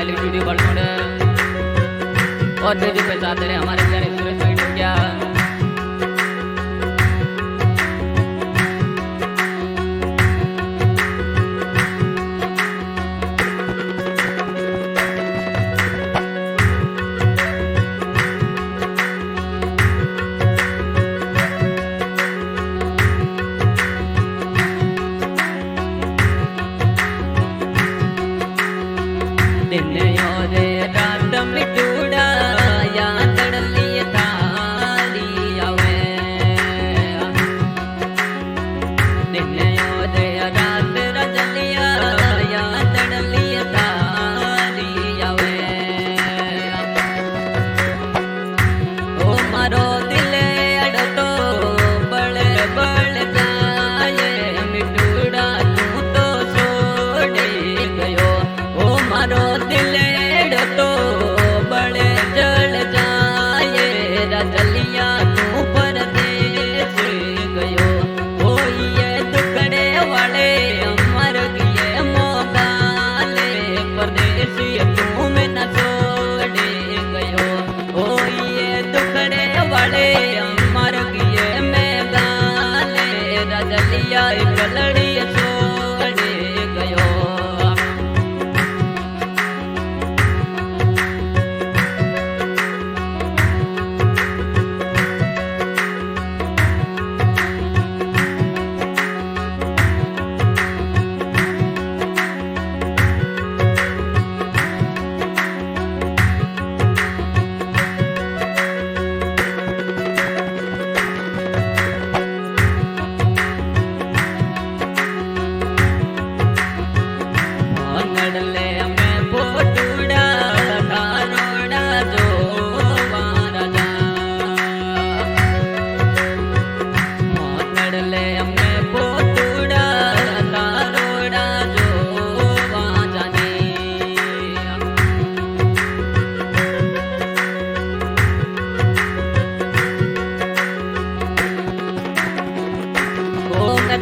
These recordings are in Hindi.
स्टाइल वीडियो बड़ोड़ और म्यूजिक पे साथ रहे हमारे प्यारे सुरेश भाई डोकिया। दिन और रात मिटूड़ा याद लिए थारी आवे। दिन और रात रजलिया याद लिए थारी आवे। ओ मारो दिल अड़तो बड़ बड़ जाए मिटूड़ा तू तो छोड़ गयो। ओ मारो दिल तो बड़े जल जाए रजलिया तू परदेस गयो। ओ ये दुखड़े वाले मर गए मोगाले परदेसी तू में न छोड़ गयो। ओ ये दुखड़े वाले मर गए मेघाले रजलिया कलड़ी छोड़ गयो।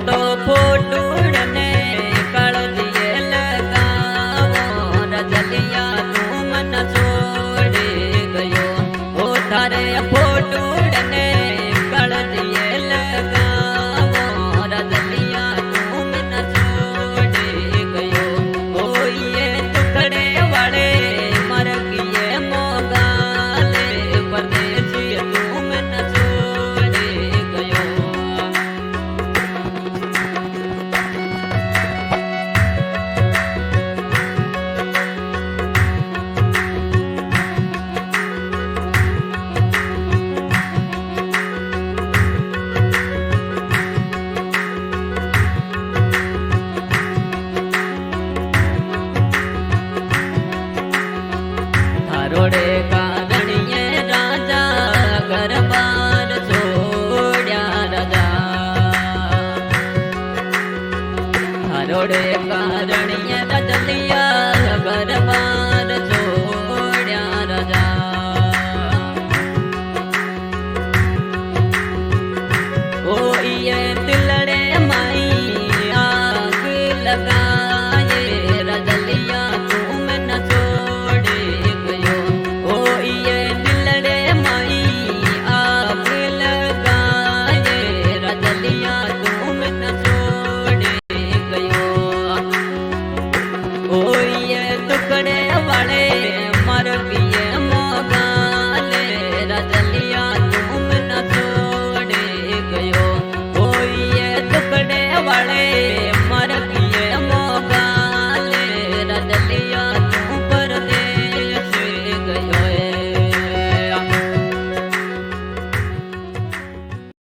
तो फोटूड़ने कड़ दिए लगावो रजलिया तू मन छोड़ गयो। ओ थारे फोटूड़ने कड़ दिए लगावो रजलिया तू मन छोड़ गयो। ओ ये टुकड़े वाले मर गए मोगाले परदेसी तू मन छोड़ गयो। रोड़े